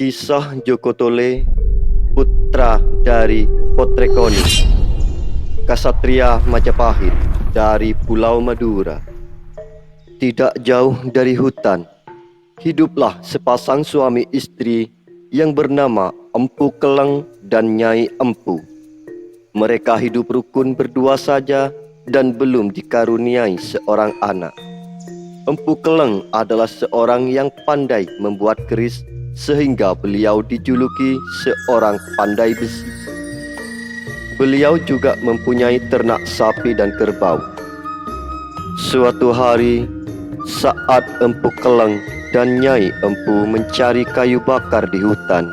Kisah Joko Tole, putra dari Potrekoni, Kasatria Majapahit dari Pulau Madura. Tidak jauh dari hutan, hiduplah sepasang suami istri yang bernama Empu Keleng dan Nyai Empu. Mereka hidup rukun berdua saja dan belum dikaruniai seorang anak. Empu Keleng adalah seorang yang pandai membuat keris, sehingga beliau dijuluki seorang pandai besi. Beliau juga mempunyai ternak sapi dan kerbau. Suatu hari, saat Empu Keleng dan Nyai Empu mencari kayu bakar di hutan,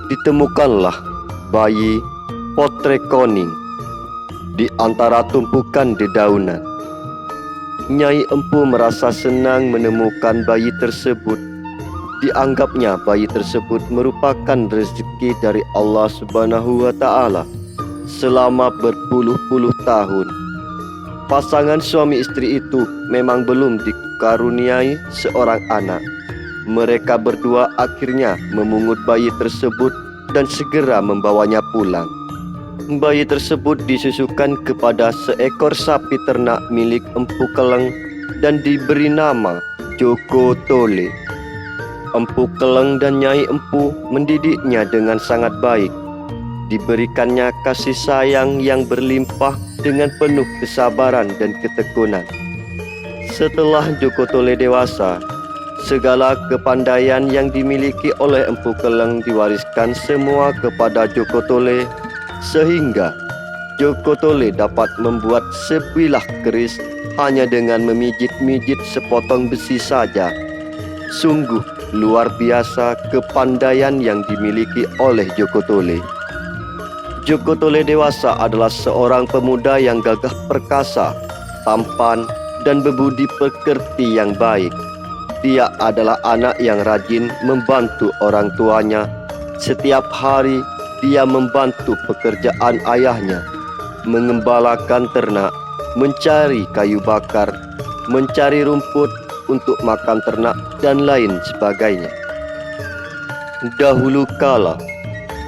ditemukanlah bayi Potrekoni di antara tumpukan dedaunan. Nyai Empu merasa senang menemukan bayi tersebut. Dianggapnya bayi tersebut merupakan rezeki dari Allah Subhanahu wa Ta'ala. Selama berpuluh-puluh tahun, pasangan suami istri itu memang belum dikaruniai seorang anak. Mereka berdua akhirnya memungut bayi tersebut dan segera membawanya pulang. Bayi tersebut disusukan kepada seekor sapi ternak milik Empu Keleng dan diberi nama Joko Tole. Empu Keleng dan Nyai Empu mendidiknya dengan sangat baik. Diberikannya kasih sayang yang berlimpah dengan penuh kesabaran dan ketekunan. Setelah Joko Tole dewasa, segala kepandaian yang dimiliki oleh Empu Keleng diwariskan semua kepada Joko Tole, sehingga Joko Tole dapat membuat sebilah keris hanya dengan memijit-mijit sepotong besi saja. Sungguh luar biasa kepandaian yang dimiliki oleh Joko Tole. Joko Tole dewasa adalah seorang pemuda yang gagah perkasa, tampan, dan berbudi pekerti yang baik. Dia adalah anak yang rajin membantu orang tuanya. Setiap hari dia membantu pekerjaan ayahnya, mengembalakan ternak, mencari kayu bakar, mencari rumput untuk makan ternak, dan lain sebagainya. Dahulu kala,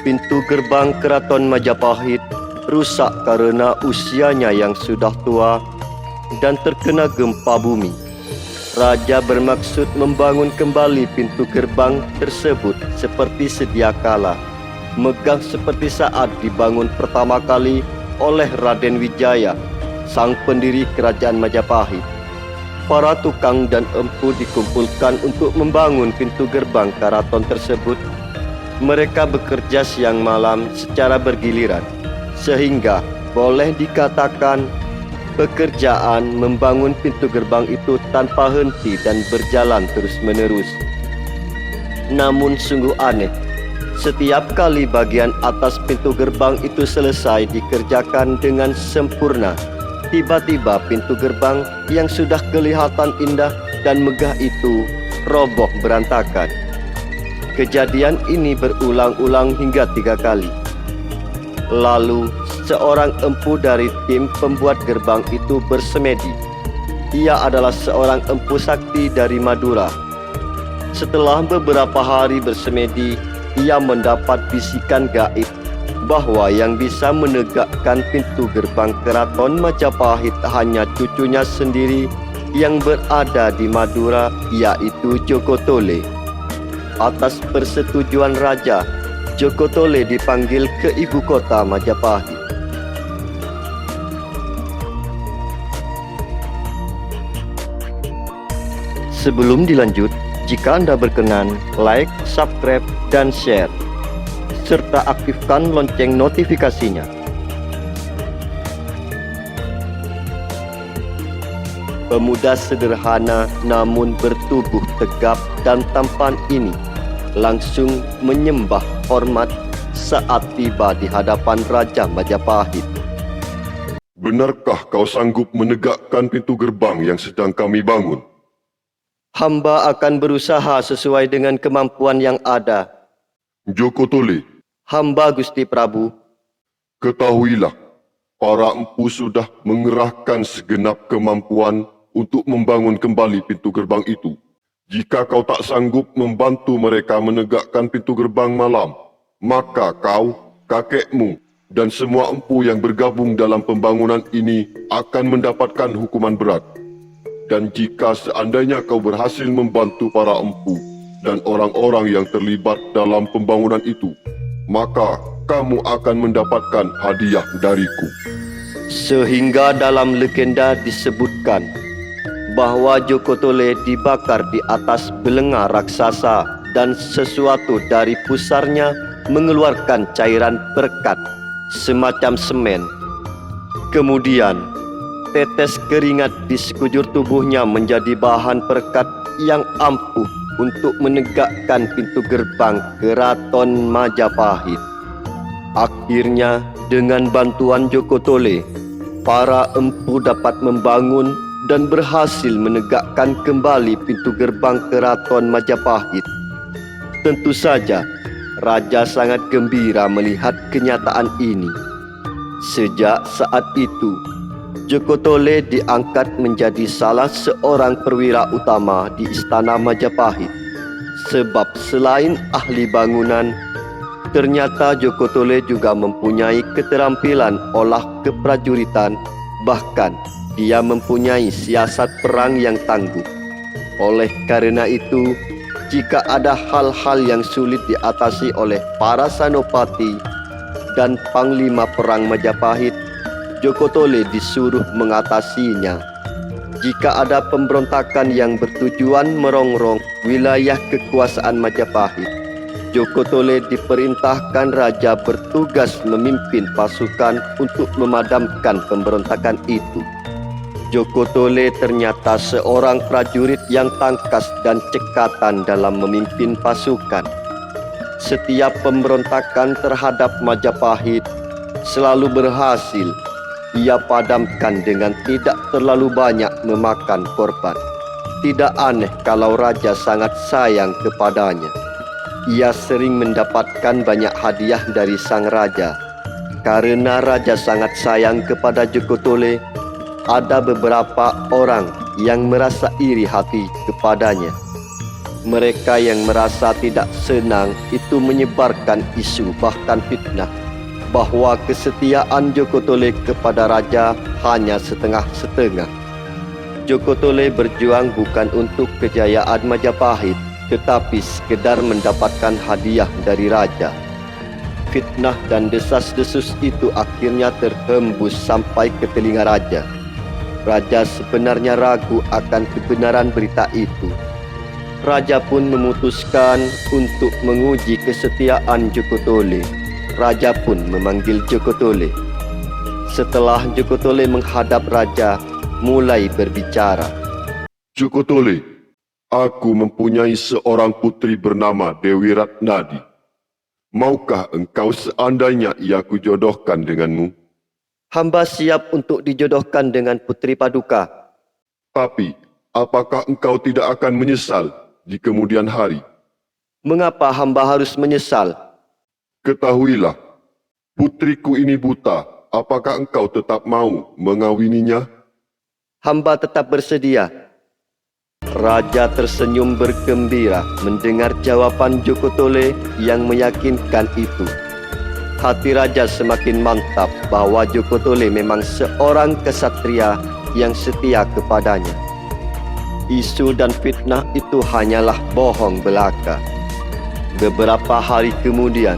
pintu gerbang keraton Majapahit rusak karena usianya yang sudah tua dan terkena gempa bumi. Raja bermaksud membangun kembali pintu gerbang tersebut seperti sedia kala, megah seperti saat dibangun pertama kali oleh Raden Wijaya, sang pendiri kerajaan Majapahit. Para tukang dan empu dikumpulkan untuk membangun pintu gerbang keraton tersebut. Mereka bekerja siang malam secara bergiliran, sehingga boleh dikatakan pekerjaan membangun pintu gerbang itu tanpa henti dan berjalan terus-menerus. Namun sungguh aneh, setiap kali bagian atas pintu gerbang itu selesai dikerjakan dengan sempurna, tiba-tiba pintu gerbang yang sudah kelihatan indah dan megah itu roboh berantakan. Kejadian ini berulang-ulang hingga 3 kali. Lalu seorang empu dari tim pembuat gerbang itu bersemedi. Ia adalah seorang empu sakti dari Madura. Setelah beberapa hari bersemedi, ia mendapat bisikan gaib bahwa yang bisa menegakkan pintu gerbang keraton Majapahit hanya cucunya sendiri yang berada di Madura, yaitu Joko Tole. Atas persetujuan raja, Joko Tole dipanggil ke ibu kota Majapahit. Sebelum dilanjut, jika Anda berkenan, like, subscribe, dan share, serta aktifkan lonceng notifikasinya. Pemuda sederhana namun bertubuh tegap dan tampan ini langsung menyembah hormat saat tiba di hadapan Raja Majapahit. Benarkah kau sanggup menegakkan pintu gerbang yang sedang kami bangun? Hamba akan berusaha sesuai dengan kemampuan yang ada. Joko Tole, Hamba Gusti Prabu. ketahuilah, para empu sudah mengerahkan segenap kemampuan untuk membangun kembali pintu gerbang itu. Jika kau tak sanggup membantu mereka menegakkan pintu gerbang malam, maka kau, kakekmu, dan semua empu yang bergabung dalam pembangunan ini akan mendapatkan hukuman berat. Dan jika seandainya kau berhasil membantu para empu dan orang-orang yang terlibat dalam pembangunan itu, maka kamu akan mendapatkan hadiah dariku. Sehingga dalam legenda disebutkan bahwa Joko Tole dibakar di atas belenga raksasa dan sesuatu dari pusarnya mengeluarkan cairan perekat semacam semen. Kemudian tetes keringat di sekujur tubuhnya menjadi bahan perekat yang ampuh untuk menegakkan pintu gerbang Keraton Majapahit. Akhirnya dengan bantuan Joko Tole, para empu dapat membangun dan berhasil menegakkan kembali pintu gerbang Keraton Majapahit. Tentu saja, Raja sangat gembira melihat kenyataan ini. Sejak saat itu, Joko Tole diangkat menjadi salah seorang perwira utama di Istana Majapahit. Sebab selain ahli bangunan, ternyata Joko Tole juga mempunyai keterampilan olah keprajuritan, bahkan dia mempunyai siasat perang yang tangguh. Oleh karena itu, jika ada hal-hal yang sulit diatasi oleh para Sanopati dan Panglima Perang Majapahit, Joko Tole disuruh mengatasinya. Jika ada pemberontakan yang bertujuan merongrong wilayah kekuasaan Majapahit, Joko Tole diperintahkan raja bertugas memimpin pasukan untuk memadamkan pemberontakan itu. Joko Tole ternyata seorang prajurit yang tangkas dan cekatan dalam memimpin pasukan. Setiap pemberontakan terhadap Majapahit selalu berhasil ia padamkan dengan tidak terlalu banyak memakan korban. Tidak aneh kalau raja sangat sayang kepadanya. Ia sering mendapatkan banyak hadiah dari sang raja. Karena raja sangat sayang kepada Joko Tole, ada beberapa orang yang merasa iri hati kepadanya. Mereka yang merasa tidak senang itu menyebarkan isu bahkan fitnah bahwa kesetiaan Joko Tole kepada raja hanya setengah-setengah. Joko Tole berjuang bukan untuk kejayaan Majapahit, tetapi sekedar mendapatkan hadiah dari raja. Fitnah dan desas-desus itu akhirnya terhembus sampai ke telinga raja. Raja sebenarnya ragu akan kebenaran berita itu. Raja pun memutuskan untuk menguji kesetiaan Joko Tole. Raja pun memanggil Joko Tole. Setelah Joko Tole menghadap raja, mulai berbicara. Joko Tole, aku mempunyai seorang putri bernama Dewi Ratnadi. Maukah engkau seandainya ia kujodohkan denganmu? Hamba siap untuk dijodohkan dengan Putri Paduka. Tapi, apakah engkau tidak akan menyesal di kemudian hari? Mengapa hamba harus menyesal? Ketahuilah, putriku ini buta. Apakah engkau tetap mau mengawininya? Hamba tetap bersedia. Raja tersenyum bergembira mendengar jawaban Joko Tole yang meyakinkan itu. Hati raja semakin mantap bahwa Joko Tole memang seorang kesatria yang setia kepadanya. Isu dan fitnah itu hanyalah bohong belaka. Beberapa hari kemudian,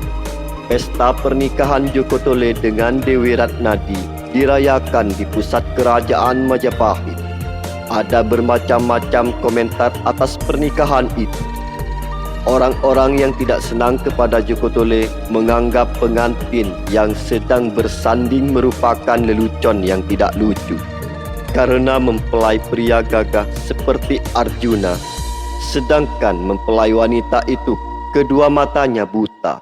pesta pernikahan Joko Tole dengan Dewi Ratnadi dirayakan di pusat kerajaan Majapahit. Ada bermacam-macam komentar atas pernikahan itu. Orang-orang yang tidak senang kepada Joko Tole menganggap pengantin yang sedang bersanding merupakan lelucon yang tidak lucu. Karena mempelai pria gagah seperti Arjuna, sedangkan mempelai wanita itu kedua matanya buta.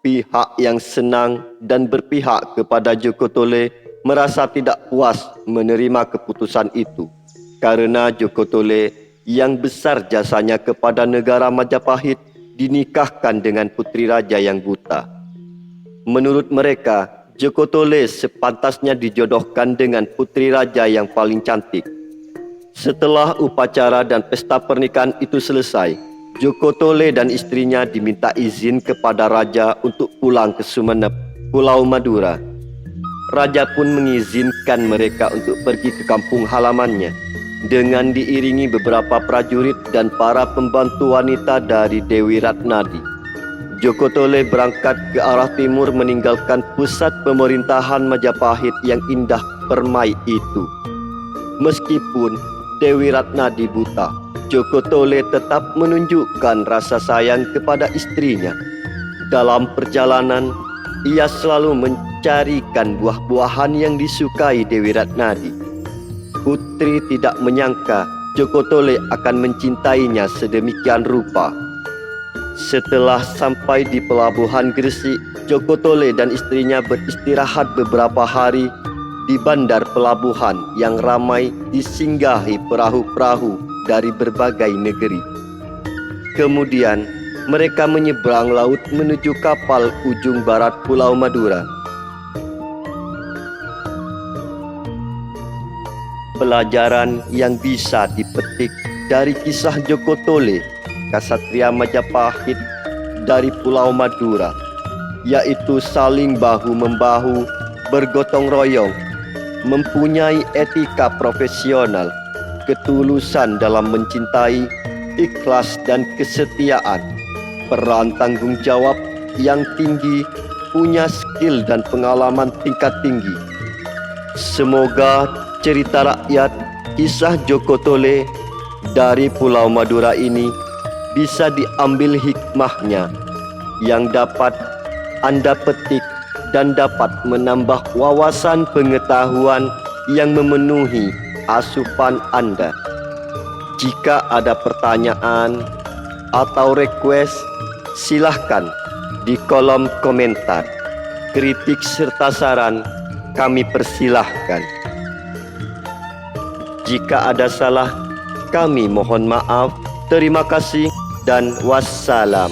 Pihak yang senang dan berpihak kepada Joko Tole merasa tidak puas menerima keputusan itu. Karena Joko Tole yang besar jasanya kepada negara Majapahit dinikahkan dengan putri raja yang buta. Menurut mereka, Joko Tole sepantasnya dijodohkan dengan putri raja yang paling cantik. Setelah upacara dan pesta pernikahan itu selesai, Joko Tole dan istrinya diminta izin kepada raja untuk pulang ke Sumenep, Pulau Madura. Raja pun mengizinkan mereka untuk pergi ke kampung halamannya dengan diiringi beberapa prajurit dan para pembantu wanita dari Dewi Ratnadi. Joko Tole berangkat ke arah timur meninggalkan pusat pemerintahan Majapahit yang indah permai itu. Meskipun Dewi Ratnadi buta, Joko Tole tetap menunjukkan rasa sayang kepada istrinya. Dalam perjalanan, ia selalu mencarikan buah-buahan yang disukai Dewi Ratnadi. Putri tidak menyangka Joko Tole akan mencintainya sedemikian rupa. Setelah sampai di pelabuhan Gresik, Joko Tole dan istrinya beristirahat beberapa hari di bandar pelabuhan yang ramai disinggahi perahu-perahu dari berbagai negeri. Kemudian mereka menyeberang laut menuju kapal ujung barat Pulau Madura. Pelajaran yang bisa dipetik dari kisah Joko Tole, Ksatria Majapahit dari Pulau Madura, yaitu saling bahu-membahu, bergotong royong, mempunyai etika profesional, ketulusan dalam mencintai, ikhlas dan kesetiaan, peran tanggung jawab yang tinggi, punya skill dan pengalaman tingkat tinggi. Semoga cerita rakyat kisah Joko Tole dari Pulau Madura ini bisa diambil hikmahnya yang dapat Anda petik dan dapat menambah wawasan pengetahuan yang memenuhi asupan Anda. Jika ada pertanyaan atau request, silahkan di kolom komentar. Kritik serta saran kami persilahkan. Jika ada salah, kami mohon maaf. Terima kasih dan wassalam.